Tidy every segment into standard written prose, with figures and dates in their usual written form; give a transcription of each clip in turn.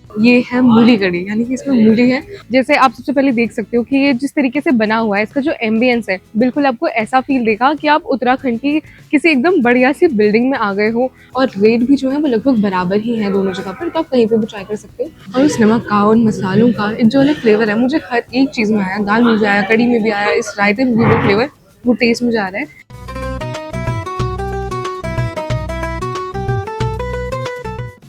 ये है मूली कड़ी, यानी कि इसमें मूली है। जैसे आप सबसे पहले देख सकते हो कि ये जिस तरीके से बना हुआ है, इसका जो एम्बियंस है, बिल्कुल आपको ऐसा फील देगा कि आप उत्तराखंड की किसी एकदम बढ़िया सी बिल्डिंग में आ गए हो। और रेट भी जो है वो लगभग बराबर ही है दोनों जगह पर, तो आप कहीं पे भी ट्राई कर सकते हो। और उस नमक का, उन मसालों का एक जो अलग फ्लेवर है, मुझे हर एक चीज़ में आया। दाल में भी आया, कड़ी में भी आया, इस रायते में भी वो फ्लेवर, वो टेस्ट मुझे आ रहा है।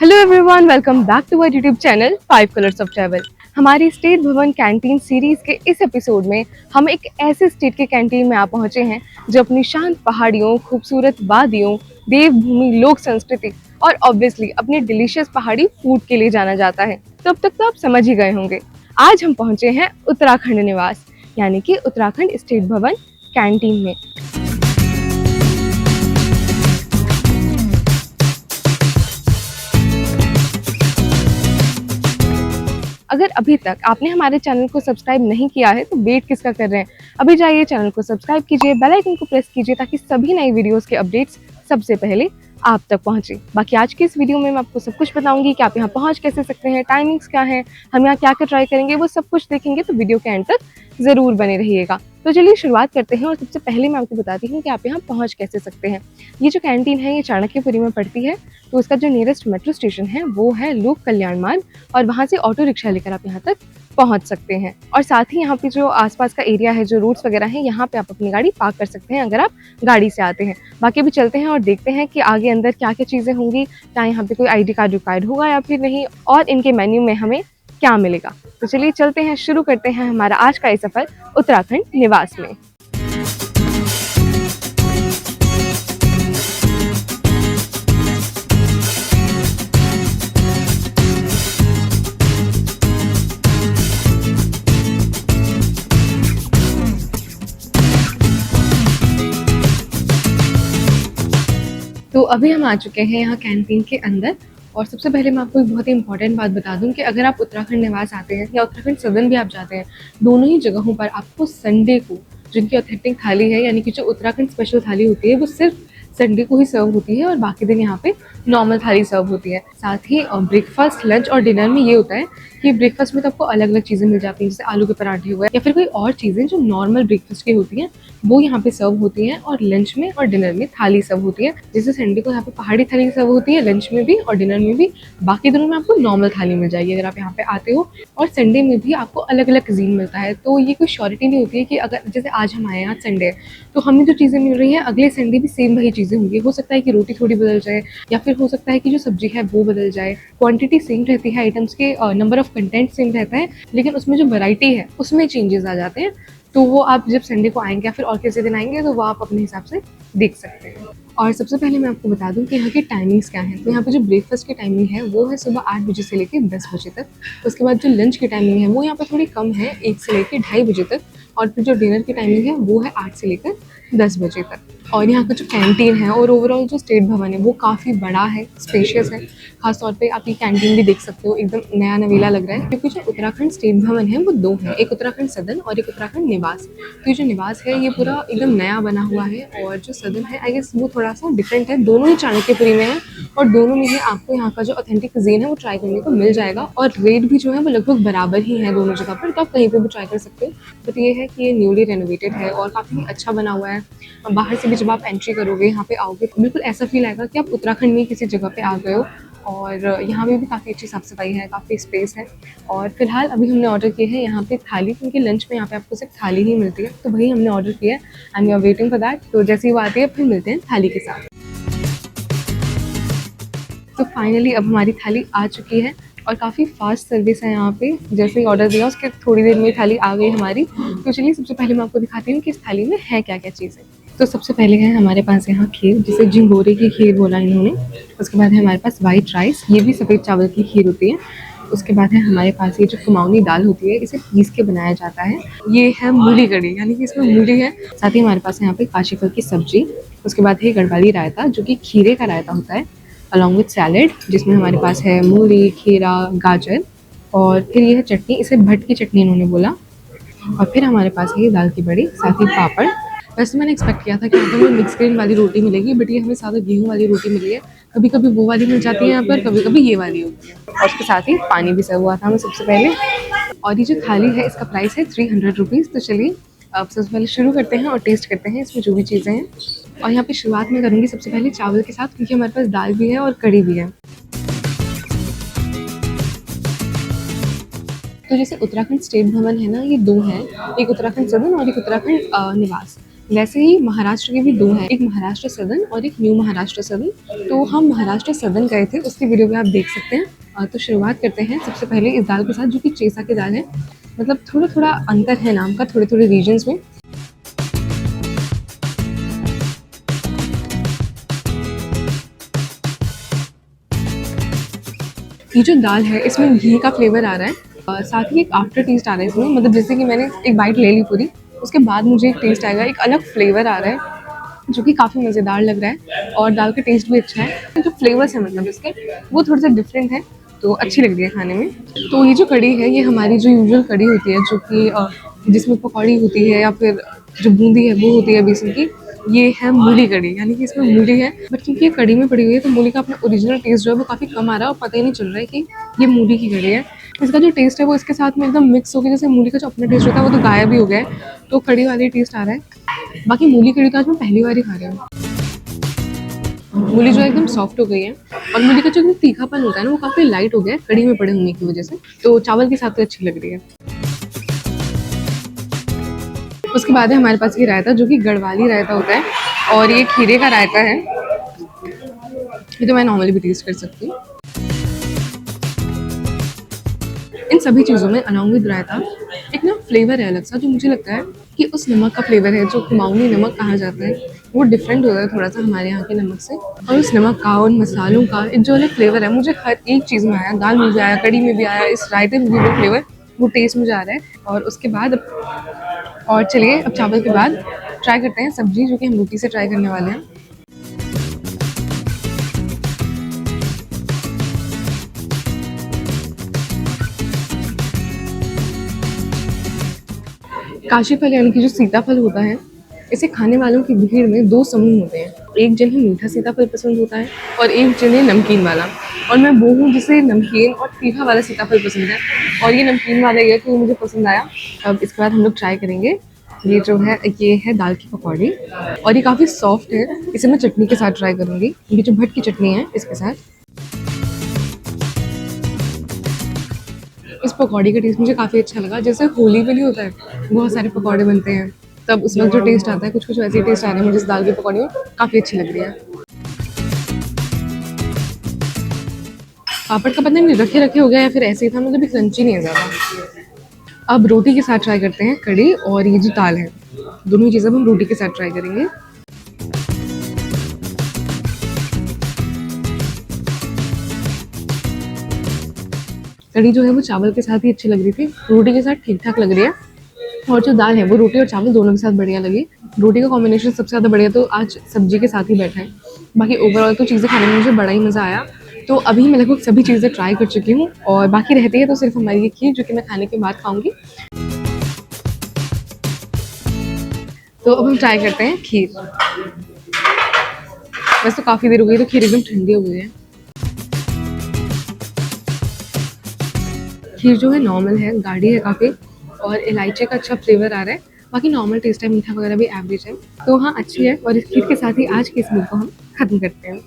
Hello everyone, welcome back to our YouTube channel 5 Colours of Travel. हमारी स्टेट भवन कैंटीन सीरीज के इस एपिसोड में हम एक ऐसे स्टेट के कैंटीन में आ पहुंचे हैं जो अपनी शांत पहाड़ियों, खूबसूरत वादियों, देवभूमि, लोक संस्कृति और ऑब्वियसली अपने डिलीशियस पहाड़ी फूड के लिए जाना जाता है। तो अब तक तो आप समझ ही गए होंगे। आज हम पहुंचे हैं उत्तराखंड निवास, यानी कि उत्तराखंड स्टेट भवन कैंटीन में। अगर अभी तक आपने हमारे चैनल को सब्सक्राइब नहीं किया है तो वेट किसका कर रहे हैं, अभी जाइए चैनल को सब्सक्राइब कीजिए, बेल आइकन को प्रेस कीजिए ताकि सभी नई वीडियोस के अपडेट्स सबसे पहले आप तक पहुंचे। बाकी आज की इस वीडियो में मैं आपको सब कुछ बताऊंगी कि आप यहाँ पहुंच कैसे सकते हैं, टाइमिंग्स क्या है, हम यहाँ क्या क्या ट्राई करेंगे, वो सब कुछ देखेंगे। तो वीडियो के एंड तक जरूर बने रहिएगा। तो चलिए शुरुआत करते हैं और सबसे पहले मैं आपको बताती हूँ कि आप यहाँ पहुँच कैसे सकते हैं। ये जो कैंटीन है ये चाणक्यपुरी में पड़ती है, तो उसका जो नियरेस्ट मेट्रो स्टेशन है वो है लोक कल्याण मार्ग, और वहाँ से ऑटो रिक्शा लेकर आप यहाँ तक पहुंच सकते हैं। और साथ ही यहाँ पे जो आसपास का एरिया है, जो रोड्स वगैरह हैं, यहाँ पे आप अपनी गाड़ी पार्क कर सकते हैं अगर आप गाड़ी से आते हैं। बाकी भी चलते हैं और देखते हैं कि आगे अंदर क्या क्या चीज़ें होंगी, क्या यहाँ पे कोई ID कार्ड रिक्वायर्ड होगा या फिर नहीं, और इनके मेन्यू में हमें क्या मिलेगा। तो चलिए चलते हैं, शुरू करते हैं हमारा आज का ये सफर उत्तराखंड निवास में। तो अभी हम आ चुके हैं यहाँ कैंटीन के अंदर। और सबसे पहले मैं आपको एक बहुत ही इंपॉर्टेंट बात बता दूं कि अगर आप उत्तराखंड निवास आते हैं या उत्तराखंड सदन भी आप जाते हैं, दोनों ही जगहों पर आपको संडे को जिनकी ऑथेंटिक थाली है, यानी कि जो उत्तराखंड स्पेशल थाली होती है, वो सिर्फ संडे को ही सर्व होती है और बाकी दिन यहाँ पे नॉर्मल थाली सर्व होती है। साथ ही ब्रेकफास्ट, लंच और डिनर में ये होता है कि ब्रेकफास्ट में तो आपको अलग अलग चीज़ें मिल जाती हैं, जैसे आलू के पराठे हुए या फिर कोई और चीज़ें जो नॉर्मल ब्रेकफास्ट की होती हैं, वो यहाँ पे सर्व होती हैं। और लंच में और डिनर में थाली सर्व होती है। जैसे संडे को यहाँ पे पहाड़ी थाली सर्व होती है लंच में भी और डिनर में भी, बाकी दिनों में आपको नॉर्मल थाली मिल जाएगी अगर आप यहाँ पे आते हो। और संडे में भी आपको अलग अलग कुजीन मिलता है, तो ये कोई श्योरिटी नहीं होती है कि अगर जैसे आज हम आए हैं, आज संडे है, तो हमें जो चीज़ें मिल रही हैं अगले संडे भी सेम वही चीज़ें होंगी। हो सकता है कि रोटी थोड़ी बदल जाए, या फिर हो सकता है कि जो सब्जी है वो बदल जाए। क्वांटिटी सेम रहती है, आइटम्स के नंबर ऑफ कंटेंट सेम रहता है, लेकिन उसमें जो वैरायटी है उसमें चेंजेस आ जाते हैं। तो वो आप जब संडे को आएंगे या फिर और किसी दिन आएंगे तो वो आप अपने हिसाब से देख सकते हैं। और सबसे पहले मैं आपको बता दूं कि यहाँ की टाइमिंग्स क्या है। तो यहाँ पे जो ब्रेकफास्ट की टाइमिंग है वो है सुबह 8 बजे से लेकर 10 बजे तक। उसके बाद जो लंच की टाइमिंग है वो यहाँ पे थोड़ी कम है, 1 से लेकर 2:30 बजे तक। और फिर जो डिनर की टाइमिंग है वो है 8 से लेकर 10 बजे तक। और यहाँ का जो कैंटीन है और ओवरऑल जो स्टेट भवन है वो काफ़ी बड़ा है, स्पेशियस है। खासतौर पे आप ये कैंटीन भी देख सकते हो, एकदम नया नवेला लग रहा है। क्योंकि जो उत्तराखंड स्टेट भवन है वो दो है, एक उत्तराखंड सदन और एक उत्तराखंड निवास। तो ये जो निवास है ये पूरा एकदम नया बना हुआ है, और जो सदन है आई गेस वो थोड़ा सा डिफरेंट है। दोनों ही चाणक्यपुरी में है और दोनों में ही आपको यहाँ का जो ऑथेंटिक कुजीन है वो ट्राई करने को मिल जाएगा। और रेट भी जो है वो लगभग बराबर ही है दोनों जगह पर, तो आप कहीं पर भी ट्राई कर सकते हो। बट ये है कि ये न्यूली रेनोवेटेड है और काफ़ी अच्छा बना हुआ है। बाहर से भी जब आप एंट्री करोगे, यहाँ पे आओगे, तो बिल्कुल ऐसा फील आएगा कि आप उत्तराखंड में किसी जगह पे आ गए हो। और यहाँ पे भी काफ़ी अच्छी साफ़ सफाई है, काफ़ी स्पेस है। और फिलहाल अभी हमने ऑर्डर किए हैं यहाँ पे थाली, क्योंकि लंच में यहाँ पे आपको सिर्फ थाली ही मिलती है, तो वही हमने ऑर्डर किया है and we are waiting for that. तो जैसे ही वो आती है फिर मिलते हैं थाली के साथ। तो फाइनली अब हमारी थाली आ चुकी है और काफ़ी फास्ट सर्विस है यहाँ पे। जैसे ही ऑर्डर दिया उसके थोड़ी देर में थाली आ गई हमारी। तो चलिए सबसे पहले मैं आपको दिखाती हूँ कि इस थाली में है क्या क्या चीज़ें। तो सबसे पहले है हमारे पास यहाँ खीर, जिसे झिंगोरे की खीर बोला इन्होंने। उसके बाद है हमारे पास वाइट राइस, ये भी सफ़ेद चावल की खीर होती है। उसके बाद है हमारे पास ये जो कुमाऊनी दाल होती है, इसे पीस के बनाया जाता है। ये है मूली कड़ी, यानी कि इसमें मूली है। साथ ही हमारे पास है यहाँ पे काशी फल की सब्जी। उसके बाद है गढ़वाली रायता, जो कि खीरे का रायता होता है, अलॉन्ग विथ सैलेड, जिसमें हमारे पास है मूली, खीरा, गाजर। और फिर ये है चटनी, इसे भट्ट की चटनी इन्होंने बोला। और फिर हमारे पास है ये दाल की बड़ी, साथ ही पापड़। वैसे मैंने एक्सपेक्ट किया था कि हमें मिक्स ग्रेन वाली रोटी मिलेगी, बट ये हमें सादा गेहूं वाली रोटी मिली है। कभी कभी वो वाली मिल जाती है यहाँ पर, कभी कभी ये वाली होती है। और उसके साथ ही पानी भी सर्व हुआ था हमें सबसे पहले। और ये जो थाली है इसका प्राइस है 300 रुपीज़। तो चलिए अब सबसे पहले शुरू करते हैं और टेस्ट करते हैं इसमें जो भी चीज़ें हैं। और यहाँ पे शुरुआत में करूँगी सबसे पहले चावल के साथ, क्योंकि हमारे पास दाल भी है और कड़ी भी है। तो जैसे उत्तराखंड स्टेट भवन है ना, ये दो हैं, एक उत्तराखंड सदन और एक उत्तराखंड निवास। वैसे ही महाराष्ट्र के भी दो हैं, एक महाराष्ट्र सदन और एक न्यू महाराष्ट्र सदन। तो हम महाराष्ट्र सदन गए थे, उसकी वीडियो भी आप देख सकते हैं। तो शुरुआत करते हैं सबसे पहले इस दाल के साथ, जो कि चेसा की दाल है। मतलब थोड़ा थोड़ा अंतर है नाम का, थोड़े थोड़े रीजन्स में। ये जो दाल है इसमें घी का फ्लेवर आ रहा है, साथ ही एक आफ्टर टेस्ट आ रहा है इसमें। मतलब जैसे कि मैंने एक बाइट ले ली पूरी, उसके बाद मुझे एक टेस्ट आएगा, एक अलग फ्लेवर आ रहा है जो कि काफ़ी मज़ेदार लग रहा है। और दाल का टेस्ट भी अच्छा है। जो फ्लेवर्स हैं मतलब इसके, वो थोड़े से डिफरेंट है, तो अच्छी लग रही है खाने में। तो ये जो कड़ी है, ये हमारी जो यूजुअल कड़ी होती है, जो कि जिसमें पकौड़ी होती है या फिर जो बूंदी है वो होती है बेसन की, ये है मूली कड़ी। यानी कि इसमें मूली है, बट क्योंकि ये कड़ी में पड़ी हुई है तो मूली का अपना ओरिजिनल टेस्ट जो है वो काफ़ी कम आ रहा है और पता ही नहीं चल रहा है कि ये मूली की कड़ी है। इसका जो टेस्ट है वो इसके साथ में एकदम मिक्स हो गया, जैसे मूली का जो अपना टेस्ट होता है वो तो गायब ही हो गया है, तो कड़ी वाली टेस्ट आ रहा है। बाकी मूली कड़ी तो आज मैं पहली बार ही खा रही हूँ। मूली जो है एकदम सॉफ्ट हो गई है, और मूली का जो एकदम तीखापन होता है ना वो काफ़ी लाइट हो गया है कड़ी में पड़े होने की वजह से, तो चावल के साथ तो अच्छी लग रही है। उसके बाद है हमारे पास ये रायता, जो कि गढ़वाली रायता होता है, और ये खीरे का रायता है। ये तो मैं नॉर्मली भी टेस्ट कर सकती हूँ। इन सभी चीज़ों में अलॉन्ग विद रायता एक ना फ्लेवर है अलग सा, जो मुझे लगता है कि उस नमक का फ्लेवर है जो कुमाऊनी नमक कहा जाता है, वो डिफरेंट होता है थोड़ा सा हमारे यहाँ के नमक से। और उस नमक का, उन मसालों का एक जो अलग फ्लेवर है, मुझे हर एक चीज़ में आया। दाल में भी आया, कड़ी में भी आया, इस रायते में भी वो फ्लेवर, वो टेस्ट मुझे आ रहा है। और उसके बाद और चलिए अब चावल के बाद ट्राई करते हैं सब्जी, जो कि हम रोटी से ट्राई करने वाले हैं। काशी फल यानी कि जो सीताफल होता है, इसे खाने वालों की भीड़ में दो समूह होते हैं। एक जिन्हें मीठा सीताफल पसंद होता है और एक जिन्हें नमकीन वाला। और मैं वो हूँ जिसे नमकीन और तीखा वाला सीताफल पसंद है, और ये नमकीन वाला ये तो मुझे पसंद आया। अब इसके बाद हम लोग ट्राई करेंगे ये जो है, ये है दाल की पकौड़ी, और ये काफ़ी सॉफ्ट है। इसे मैं चटनी के साथ ट्राई करूँगी, ये जो भट की चटनी है इसके साथ। इस पकौड़ी का टेस्ट मुझे काफ़ी अच्छा लगा। जैसे होली पे नहीं होता है, बहुत सारे पकौड़े बनते हैं, तब उस वक्त जो टेस्ट आता है, कुछ कुछ वैसे ही टेस्ट आ रहा है मुझे इस दाल की पकौड़ी में, काफ़ी अच्छी लग रही है। पापड़ का पता नहीं रखे रखे हो गया या फिर ऐसे ही था, मतलब भी क्रंची नहीं है ज़्यादा। अब रोटी के साथ ट्राई करते हैं कड़ी, और ये जो दाल है, दोनों ही चीज़ें हम रोटी के साथ ट्राई करेंगे। कड़ी जो है वो चावल के साथ ही अच्छी लग रही थी, रोटी के साथ ठीक ठाक लग रही है। और जो दाल है वो रोटी और चावल दोनों के साथ बढ़िया लगी। रोटी का कॉम्बिनेशन सबसे ज़्यादा बढ़िया तो आज सब्जी के साथ ही बैठा है। बाकी ओवरऑल तो चीज़ें खाने में मुझे बड़ा ही मज़ा आया। तो अभी मैं लगभग सभी चीज़ें ट्राई कर चुकी हूँ, और बाकी रहती है तो सिर्फ हमारी ये खीर, जो कि मैं खाने के बाद खाऊंगी। तो अब हम ट्राई करते हैं खीर। वैसे तो काफ़ी देर हो गई, तो खीर एकदम ठंडी हो गई है। खीर जो है नॉर्मल है, गाढ़ी है काफ़ी, और इलायची का अच्छा फ्लेवर आ रहा है। बाकी नॉर्मल टेस्ट है, मीठा वगैरह भी एवरेज है, तो हाँ अच्छी है। और इस खीर के साथ ही आज के इस मील को हम खत्म करते हैं।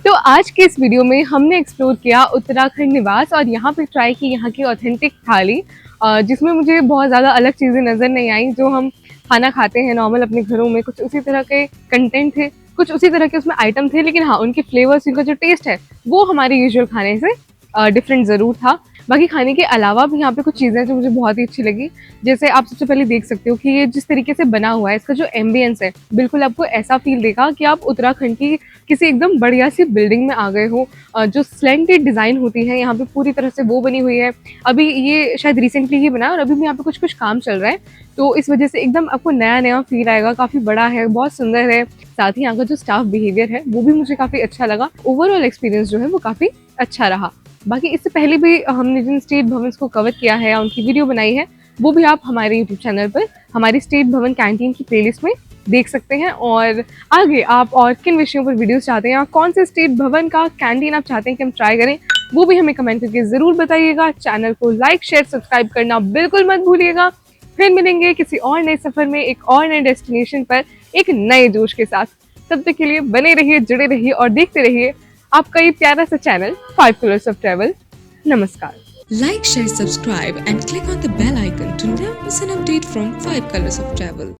तो आज के इस वीडियो में हमने एक्सप्लोर किया उत्तराखंड निवास, और यहाँ पे ट्राई की यहाँ की ऑथेंटिक थाली, जिसमें मुझे बहुत ज़्यादा अलग चीज़ें नज़र नहीं आई। जो हम खाना खाते हैं नॉर्मल अपने घरों में, कुछ उसी तरह के कंटेंट थे, कुछ उसी तरह के उसमें आइटम थे, लेकिन हाँ उनके फ्लेवर्स, उनका जो टेस्ट है वो हमारे यूजुअल खाने से डिफरेंट ज़रूर था। बाकी खाने के अलावा भी यहाँ पे कुछ चीज़ें जो मुझे बहुत ही अच्छी लगी। जैसे आप सबसे पहले देख सकते हो कि ये जिस तरीके से बना हुआ है, इसका जो एम्बियंस है, बिल्कुल आपको ऐसा फील देगा कि आप उत्तराखंड की किसी एकदम बढ़िया सी बिल्डिंग में आ गए हो। जो स्लैंटेड डिज़ाइन होती है यहाँ पे पूरी तरह से वो बनी हुई है। अभी ये शायद रिसेंटली ही बना, और अभी भी यहाँ पे कुछ कुछ काम चल रहा है, तो इस वजह से एकदम आपको नया नया फील आएगा। काफ़ी बड़ा है, बहुत सुंदर है। साथ ही यहाँ का जो स्टाफ बिहेवियर है वो भी मुझे काफ़ी अच्छा लगा। ओवरऑल एक्सपीरियंस जो है वो काफ़ी अच्छा रहा। बाकी इससे पहले भी हमने जिन स्टेट भवन्स को कवर किया है या उनकी वीडियो बनाई है, वो भी आप हमारे यूट्यूब चैनल पर हमारी स्टेट भवन कैंटीन की प्लेलिस्ट में देख सकते हैं। और आगे आप और किन विषयों पर वीडियोस चाहते हैं, कौन से स्टेट भवन का कैंटीन आप चाहते हैं कि हम ट्राई करें, वो भी हमें कमेंट करके ज़रूर बताइएगा। चैनल को लाइक शेयर सब्सक्राइब करना बिल्कुल मत भूलिएगा। फिर मिलेंगे किसी और नए सफ़र में, एक और नए डेस्टिनेशन पर, एक नए जोश के साथ। तब तक के लिए बने रहिए, जुड़े रहिए और देखते रहिए आपका ये प्यारा सा चैनल 5 कलर्स ऑफ ट्रैवल। नमस्कार। Like, share, subscribe and click on the bell icon to never miss an update from 5 Colors of Travel.